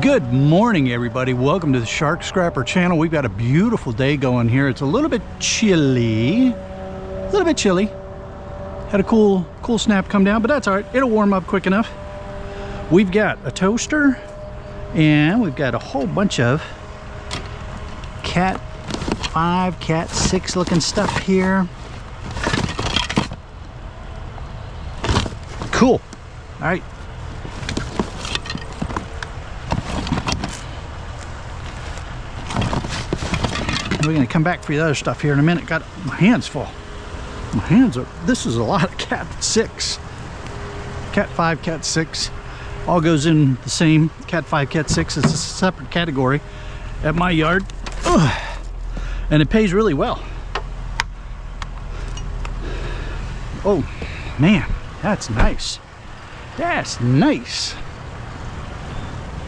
Good morning, everybody. Welcome to the Shark Scrapper channel. We've got a beautiful day going here. It's a little bit chilly. Had a cool snap come down, but that's all right. It'll warm up quick enough. We've got a toaster, and we've got a whole bunch of Cat 5, Cat 6 looking stuff here. Cool. All right. We're going to come back for the other stuff here in a minute. Got my hands full. This is a lot of Cat 6. Cat 5, Cat 6. All goes in the same. Cat 5, Cat 6 is a separate category at my yard. Ugh. And it pays really well. Oh, man, that's nice. That's nice.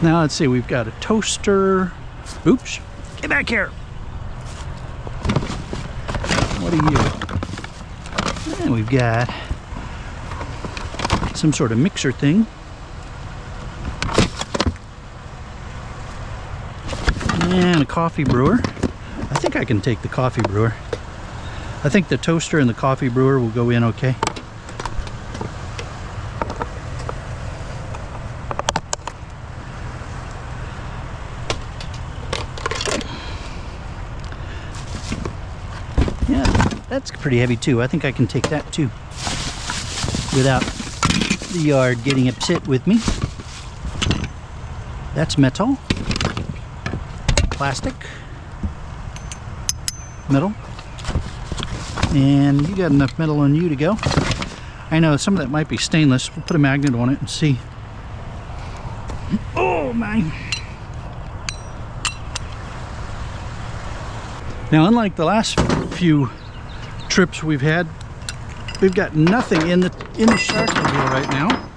Now let's see, we've got a toaster. Oops, get back here. What are you? And we've got some sort of mixer thing. And a coffee brewer. I think I can take the coffee brewer. I think the toaster and the coffee brewer will go in okay. Yeah, that's pretty heavy too. I think I can take that too without the yard getting upset with me. That's metal. Plastic, metal, and you got enough metal on you to go. I know some of that might be stainless. We'll put a magnet on it and see. Oh my! Now, unlike the last few trips we've had, we've got nothing in the shark mobile right now.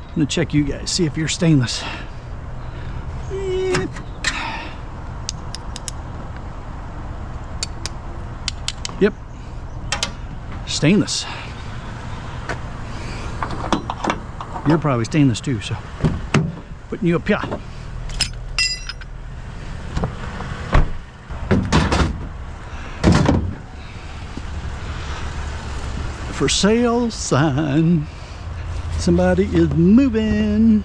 I'm gonna check you guys, see if you're stainless. Yep, stainless. You're probably stainless too, so putting you up here. For sale sign. Somebody is moving.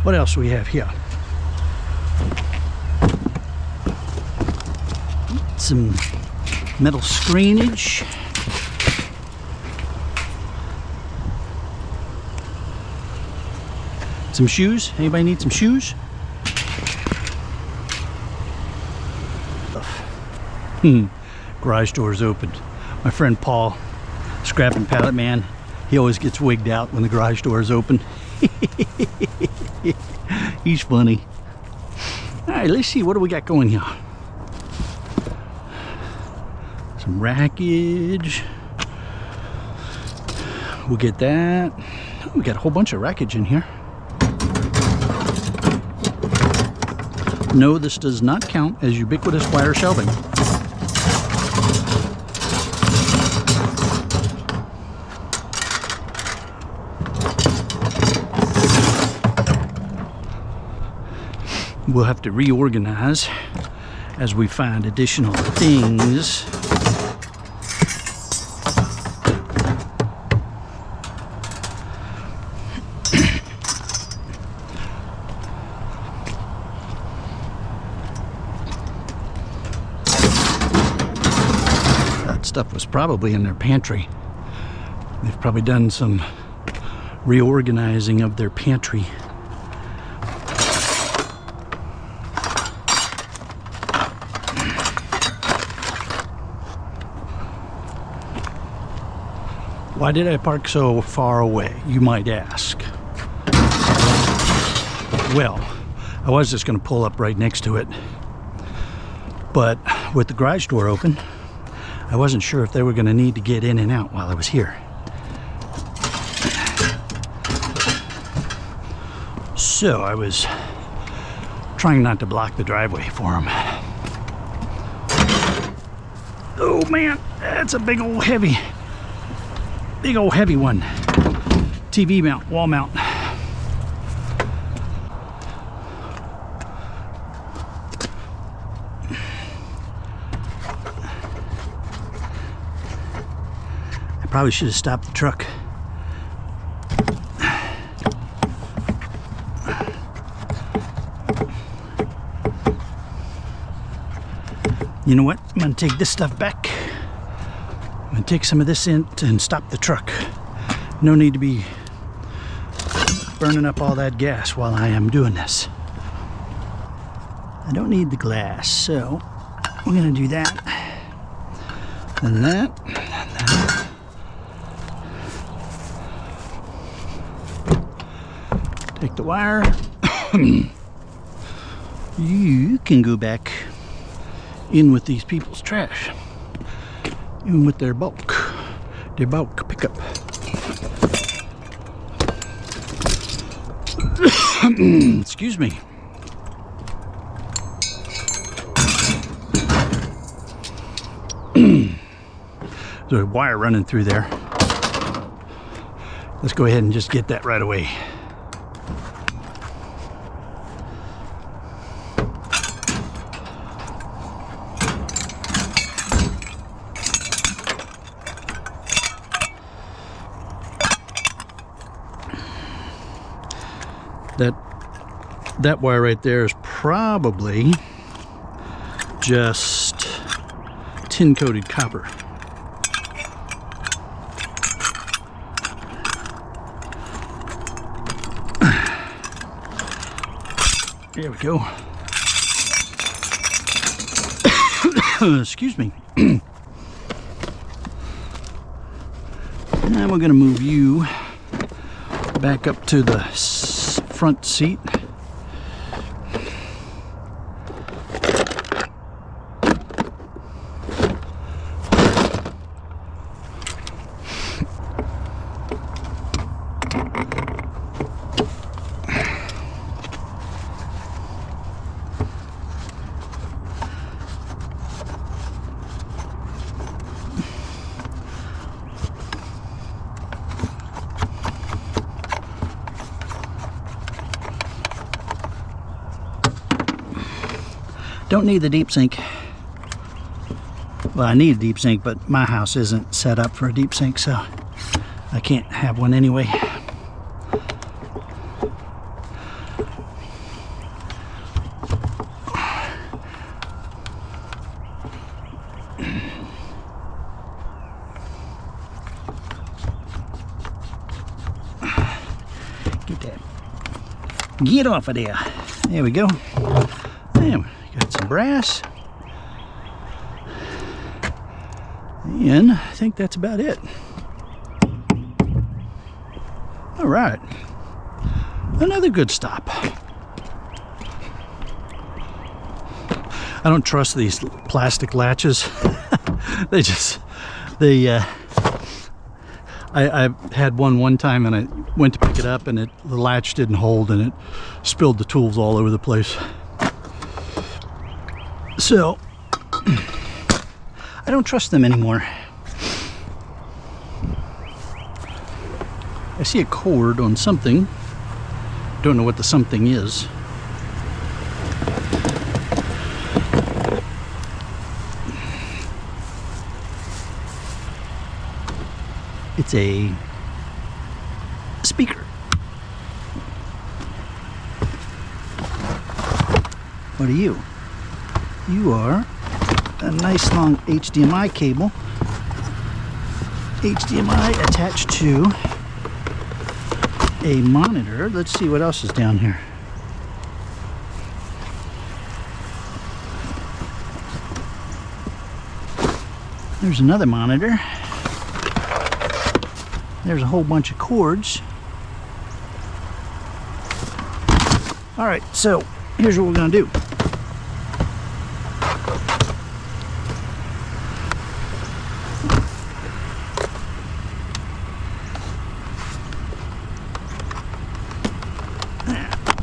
What else do we have here? Some metal screenage. Some shoes. Anybody need some shoes? Garage doors opened. My friend Paul, scrapping pallet man, he always gets wigged out when the garage door is open. He's funny. All right, let's see, what do we got going here? Some wreckage. We'll get that. We got a whole bunch of wreckage in here. No, this does not count as ubiquitous wire shelving. We'll have to reorganize as we find additional things. That stuff was probably in their pantry. They've probably done some reorganizing of their pantry. Why did I park so far away, you might ask? Well, I was just going to pull up right next to it, but with the garage door open, I wasn't sure if they were going to need to get in and out while I was here. So I was trying not to block the driveway for them. Oh man, that's a big old heavy. big old heavy one. TV mount, wall mount. I probably should have stopped the truck. You know what? I'm gonna take this stuff back. I'm gonna take some of this in and stop the truck. No need to be burning up all that gas while I am doing this. I don't need the glass, so we're gonna do that. And that. And that. Take the wire. You can go back in with these people's trash, in with their bulk pickup. Excuse me. There's a wire running through there. Let's go ahead and just get that right away. That wire right there is probably just tin coated copper. There we go. Excuse me. Now we're going to move you back up to the front seat. Don't need the deep sink. Well, I need a deep sink, but my house isn't set up for a deep sink, so I can't have one anyway. Get that. Get off of there. There we go. There. Got some brass, and I think that's about it. All right, another good stop. I don't trust these plastic latches. I had one time, and I went to pick it up, and the latch didn't hold, and it spilled the tools all over the place. So, I don't trust them anymore. I see a cord on something. Don't know what the something is. It's a speaker. What are you? You are a nice long HDMI cable. HDMI attached to a monitor. Let's see what else is down here. There's another monitor. There's a whole bunch of cords. All right, so here's what we're gonna do.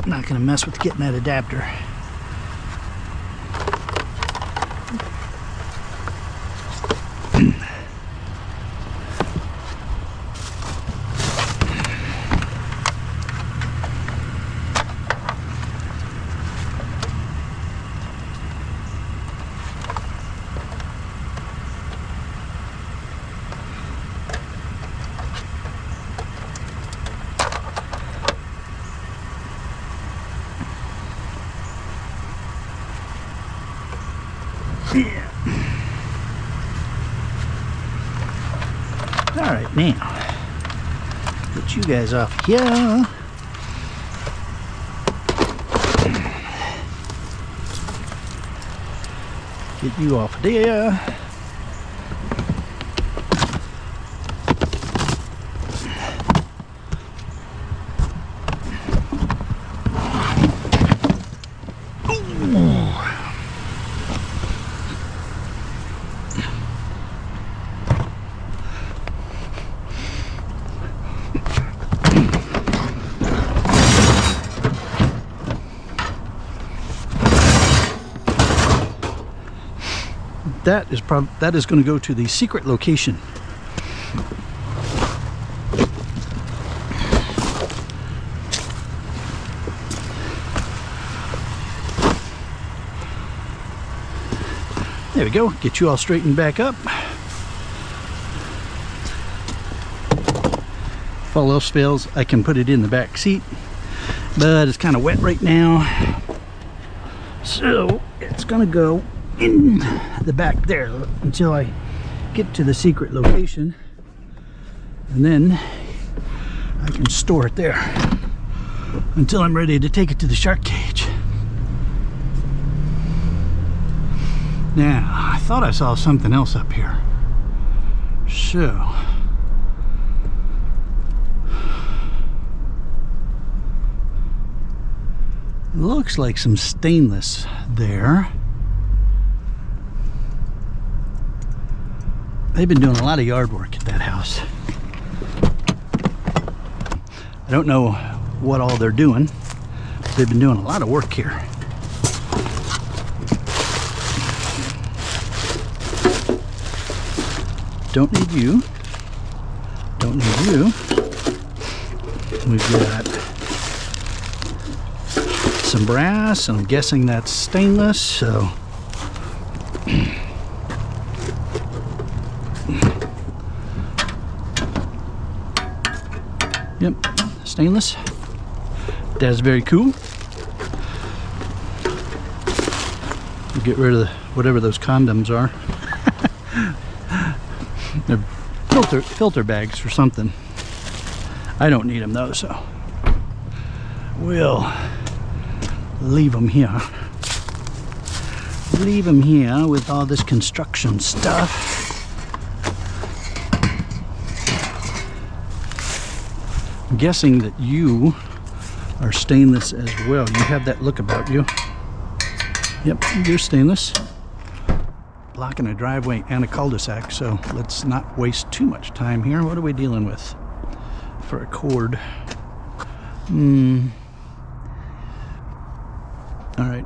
I'm not gonna mess with getting that adapter. Right now, get you guys off here. Get you off there. That is going to go to the secret location. There we go. Get you all straightened back up. If all else fails, I can put it in the back seat, but it's kind of wet right now, so it's going to go in the back there until I get to the secret location, and then I can store it there until I'm ready to take it to the shark cage. Now, I thought I saw something else up here. So looks like some stainless there. They've been doing a lot of yard work at that house. I don't know what all they're doing, but they've been doing a lot of work here. Don't need you. Don't need you. We've got some brass, and I'm guessing that's stainless, so yep, stainless. That's very cool. We'll get rid of whatever those condoms are. They're filter bags or something. I don't need them though, so we'll leave them here. Leave them here with all this construction stuff. I'm guessing that you are stainless as well. You have that look about you. Yep, you're stainless. Blocking a driveway and a cul-de-sac, so let's not waste too much time here. What are we dealing with for a cord? All right.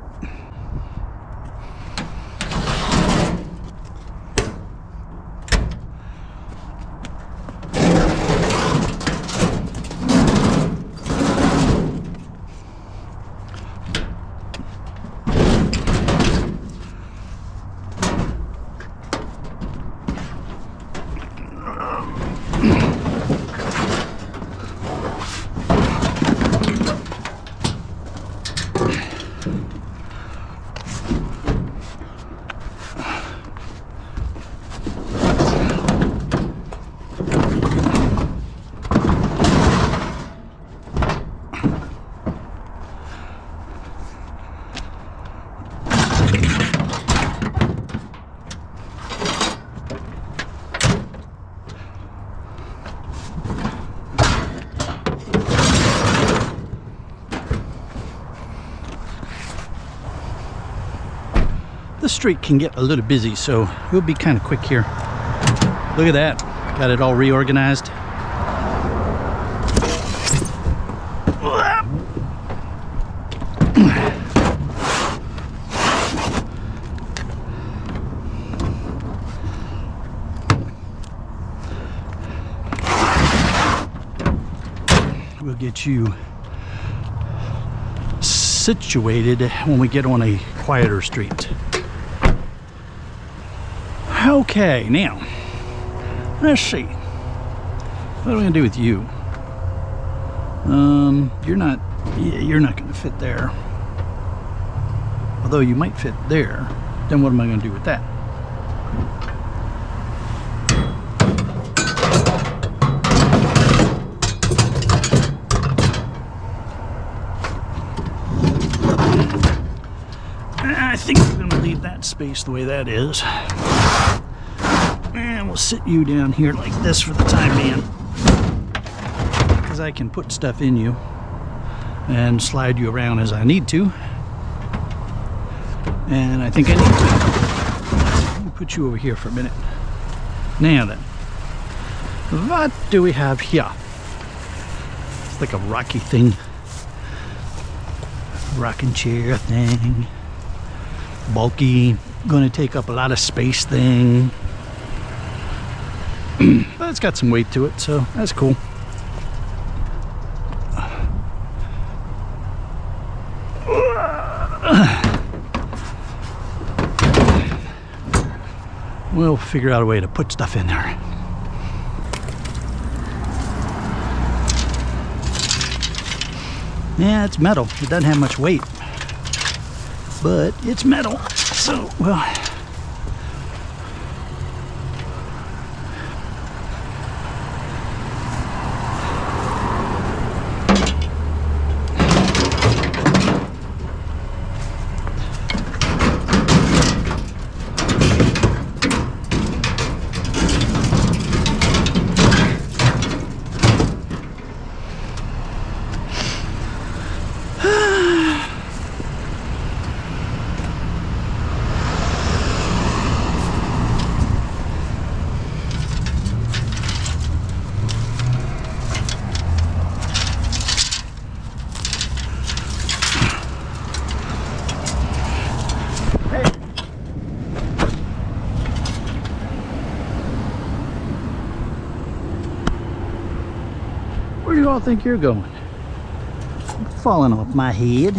The street can get a little busy, so we'll be kind of quick here. Look at that. Got it all reorganized. We'll get you situated when we get on a quieter street. Okay, now let's see. What are we gonna do with you? You're not gonna fit there. Although you might fit there. Then what am I gonna do with that? leave that space the way that is. And we'll sit you down here like this for the time being, because I can put stuff in you and slide you around as I need to. And I think I need to. Let me put you over here for a minute. Now then, what do we have here? It's like a rocky thing. Rocking chair thing. Bulky, gonna take up a lot of space thing. But it's got some weight to it, so that's cool. We'll figure out a way to put stuff in there. Yeah, it's metal. It doesn't have much weight, but it's metal. So, well, where do you all think you're going? Falling off my head.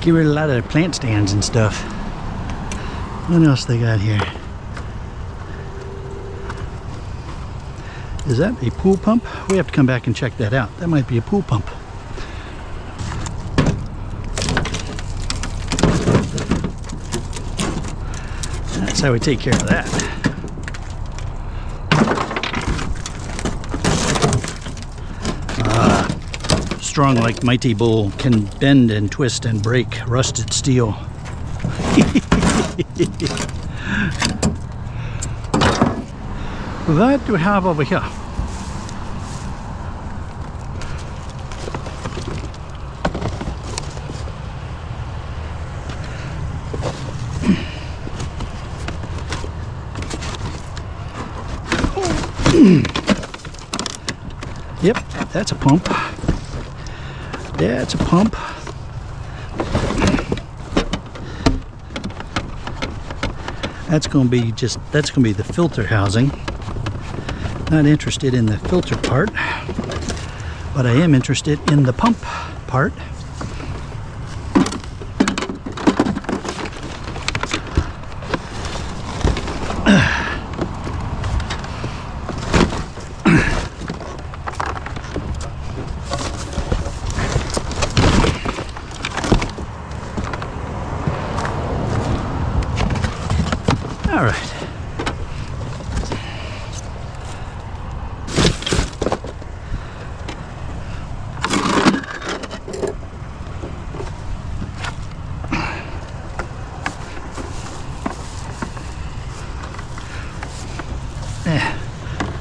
Get rid of a lot of the plant stands and stuff. What else they got here? Is that a pool pump? We have to come back and check that out. That might be a pool pump. That's how we take care of that. Strong like mighty bull, can bend and twist and break rusted steel. What do we have over here? Yep, that's a pump. That's a pump. That's going to be the filter housing. Not interested in the filter part, but I am interested in the pump part. All right.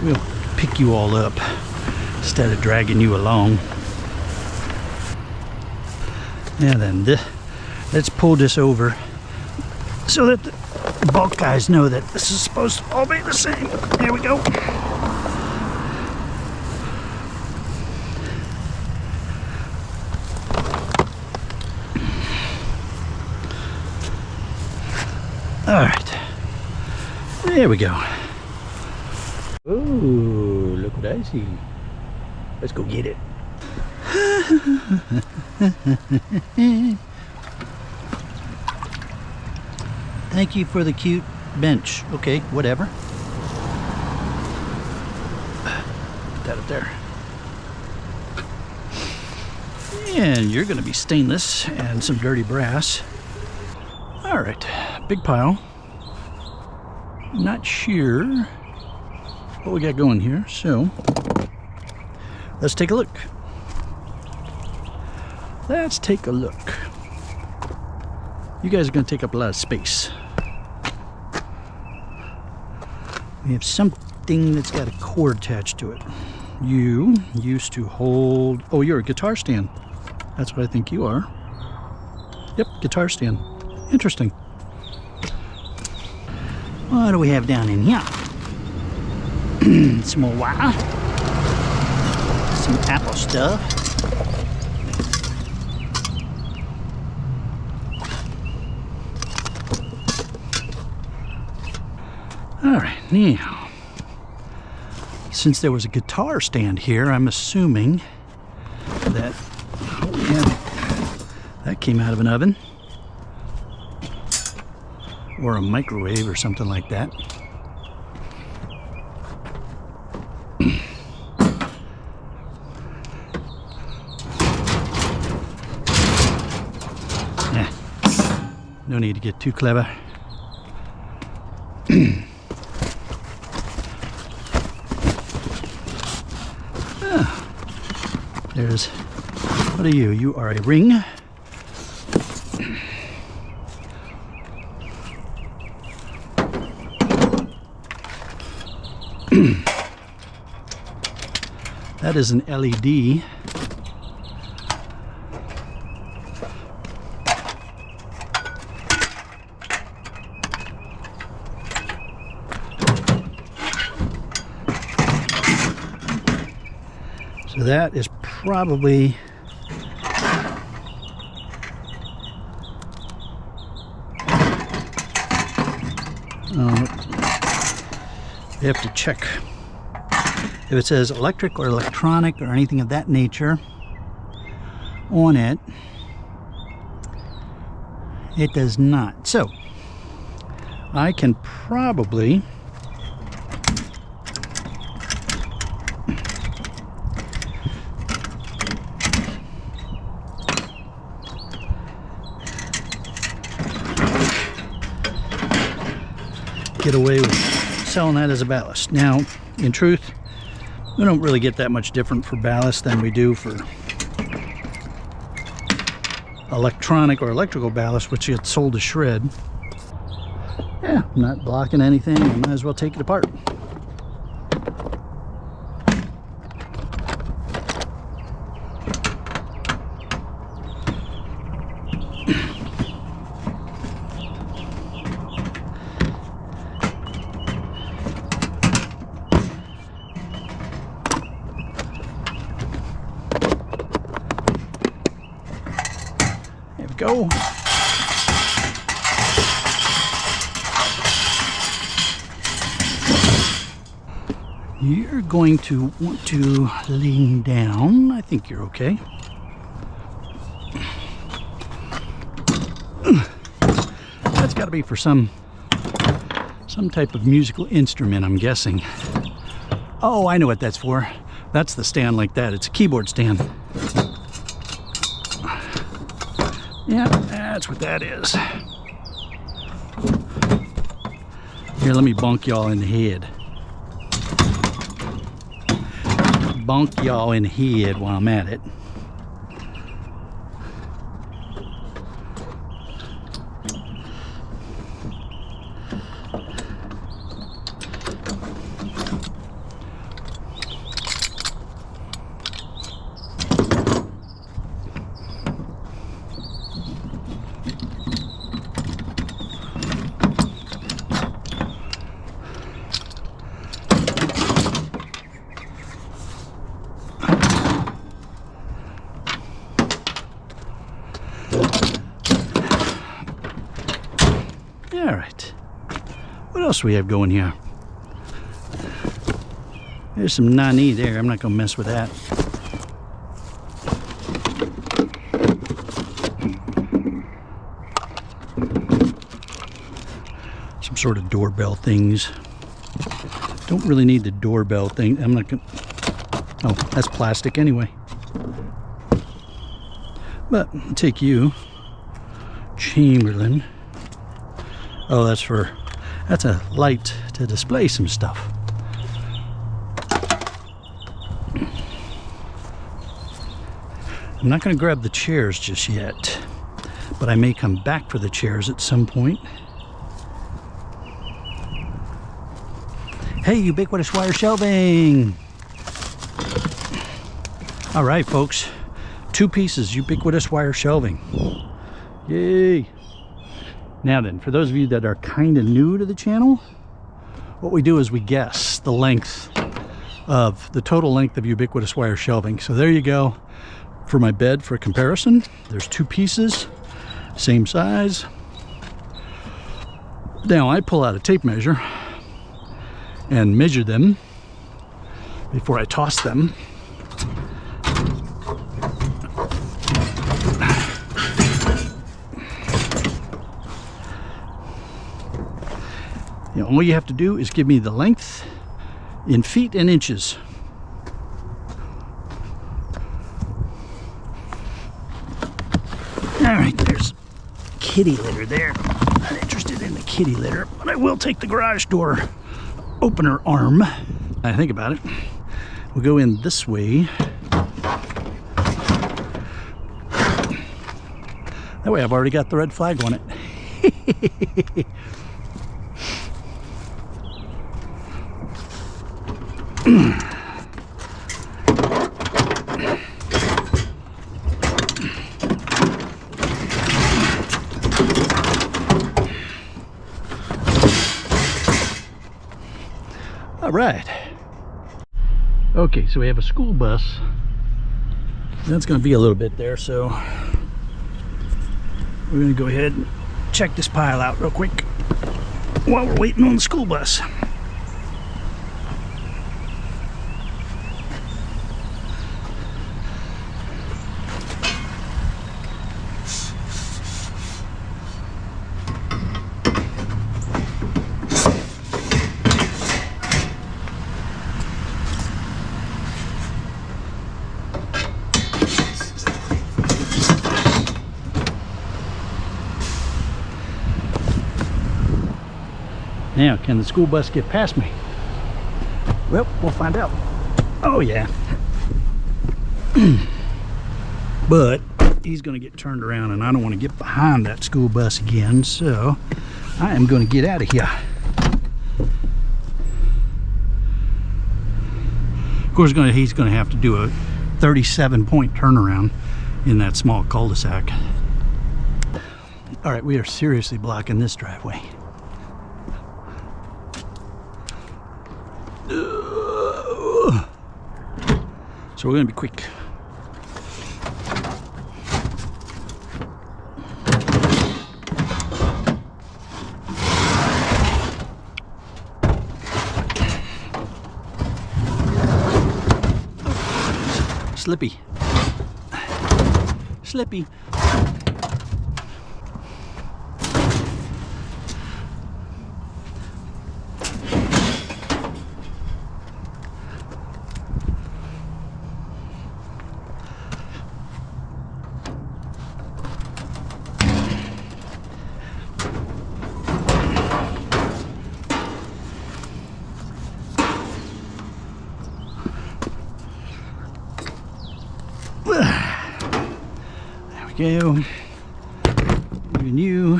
We'll pick you all up instead of dragging you along. Now then, let's pull this over so that the bulk guys know that this is supposed to all be the same. There we go. All right, there we go. Oh, look what I see. Let's go get it. Thank you for the cute bench. Okay, whatever. Put that up there. And you're going to be stainless and some dirty brass. All right, big pile. Not sure what we got going here, so let's take a look. Let's take a look. You guys are going to take up a lot of space. We have something that's got a cord attached to it. You used to hold... Oh, you're a guitar stand. That's what I think you are. Yep, guitar stand. Interesting. What do we have down in here? Some more wire. Some Apple stuff. Alright, now, since there was a guitar stand here, I'm assuming that that came out of an oven or a microwave or something like that. No need to get too clever. There's, what are you? You are a ring. That is an LED. So that is probably you have to check if it says electric or electronic or anything of that nature on it. It does not. So I can probably get away with selling that as a ballast. Now, in truth, we don't really get that much different for ballast than we do for electronic or electrical ballast, which gets sold to shred. Yeah, I'm not blocking anything. I might as well take it apart. Go. You're going to want to lean down. I think you're okay. That's got to be for some type of musical instrument, I'm guessing. Oh, I know what that's for. That's the stand like that. It's a keyboard stand. Yeah, that's what that is. Here, let me bonk y'all in the head. Bonk y'all in the head while I'm at it. All right, what else do we have going here? There's some nani there. I'm not gonna mess with that. Some sort of doorbell things. Don't really need the doorbell thing. I'm not gonna... Oh, that's plastic anyway. But I'll take you, Chamberlain. Oh, that's a light to display some stuff. I'm not going to grab the chairs just yet, but I may come back for the chairs at some point. Hey, ubiquitous wire shelving! All right, folks, 2 pieces ubiquitous wire shelving. Yay! Now then, for those of you that are kind of new to the channel, what we do is we guess the length of the total length of ubiquitous wire shelving. So there you go. For my bed, for comparison, there's 2 pieces, same size. Now I pull out a tape measure and measure them before I toss them. You know, all you have to do is give me the length in feet and inches. All right, there's kitty litter there. I'm not interested in the kitty litter, but I will take the garage door opener arm. I think about it. We'll go in this way. That way I've already got the red flag on it. All right. Okay, so we have a school bus. That's going to be a little bit there, so we're going to go ahead and check this pile out real quick while we're waiting on the school bus. Now, can the school bus get past me? Well, we'll find out. Oh, yeah. But he's going to get turned around, and I don't want to get behind that school bus again, so I am going to get out of here. Of course, he's going to have to do a 37-point turnaround in that small cul-de-sac. All right, we are seriously blocking this driveway. So we're going to be quick. Slippy. Slippy. There we go. Even you.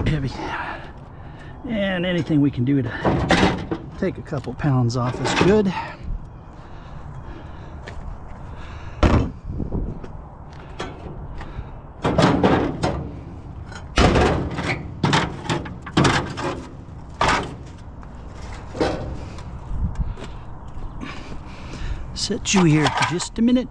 Heavy. And anything we can do to take a couple pounds off is good. Set you here for just a minute.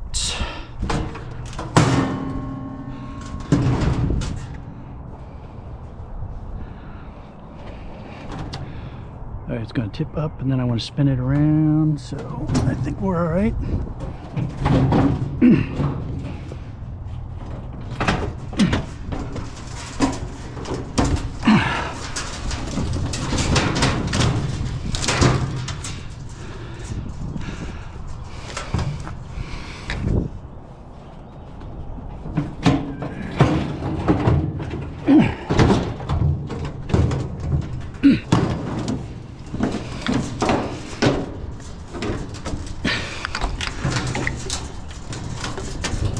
All right, it's going to tip up, and then I want to spin it around, so I think we're all right.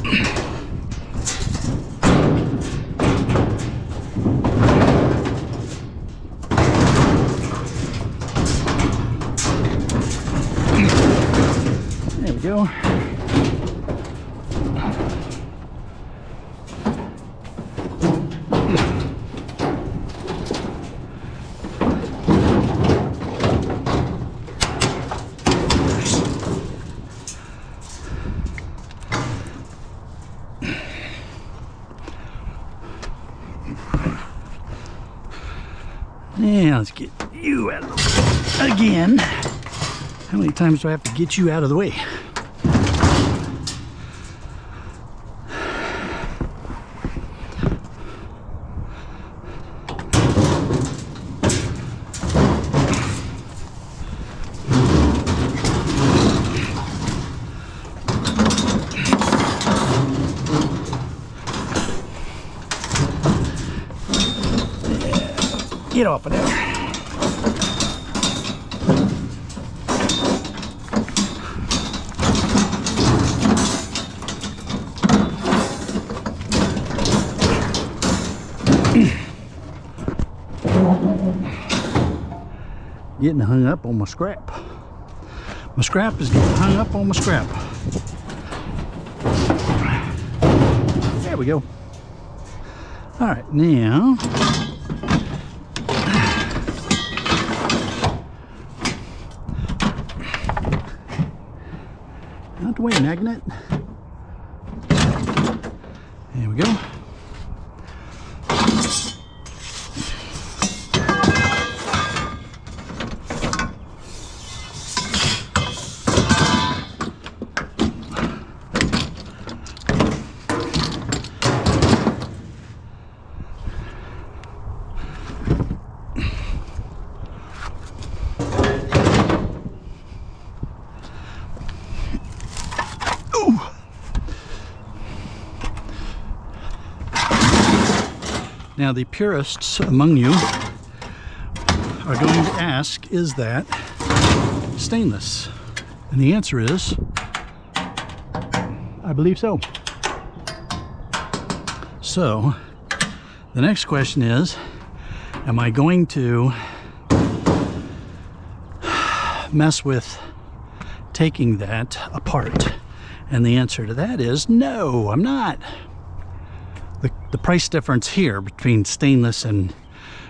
There we go. Now let's get you out of the way again. How many times do I have to get you out of the way? Get off of there. Getting hung up on my scrap. My scrap is getting hung up on my scrap. There we go. All right, now out the way, magnet. There we go. Now the purists among you are going to ask, is that stainless? And the answer is, I believe so. So the next question is, am I going to mess with taking that apart? And the answer to that is no, I'm not. The price difference here between stainless and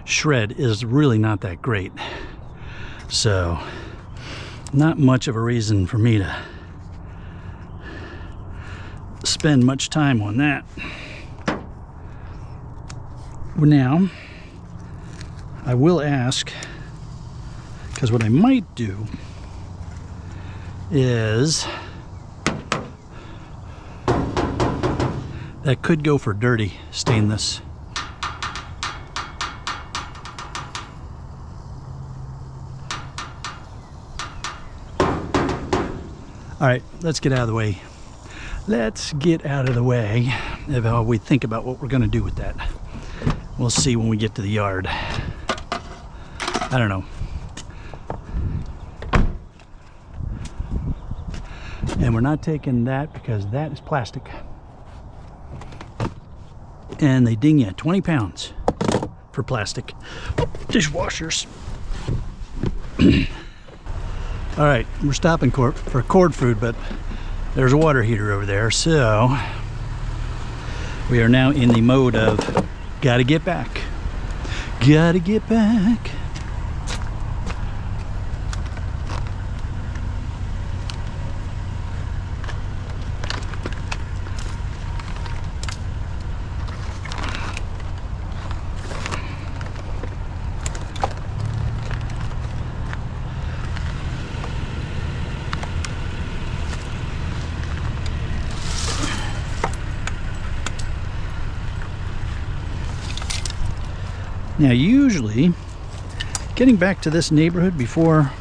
shred is really not that great. So, not much of a reason for me to spend much time on that. Now, I will ask, because what I might do is, that could go for dirty stainless. All right, let's get out of the way. Let's get out of the way of how we think about what we're gonna do with that. We'll see when we get to the yard. I don't know. And we're not taking that because that is plastic. And they ding you 20 pounds for plastic dishwashers. All right, we're stopping for cord food, but there's a water heater over there, so we are now in the mode of gotta get back. Gotta get back. Now usually, getting back to this neighborhood before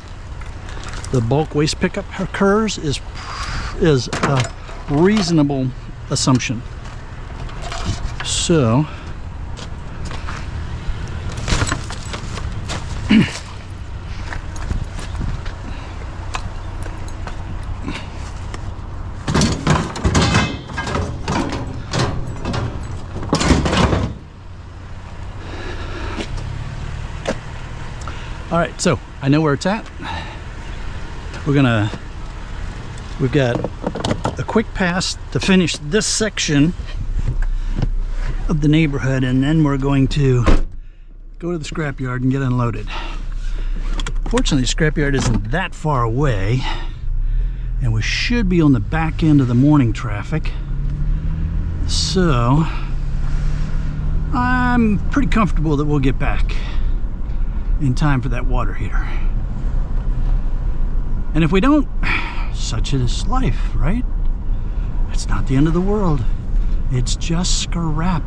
the bulk waste pickup occurs is a reasonable assumption. So, All right, so I know where it's at. We've got a quick pass to finish this section of the neighborhood, and then we're going to go to the scrapyard and get unloaded. Fortunately, the scrapyard isn't that far away, and we should be on the back end of the morning traffic. So I'm pretty comfortable that we'll get back in time for that water heater. And if we don't, such is life, right? It's not the end of the world. It's just scrap.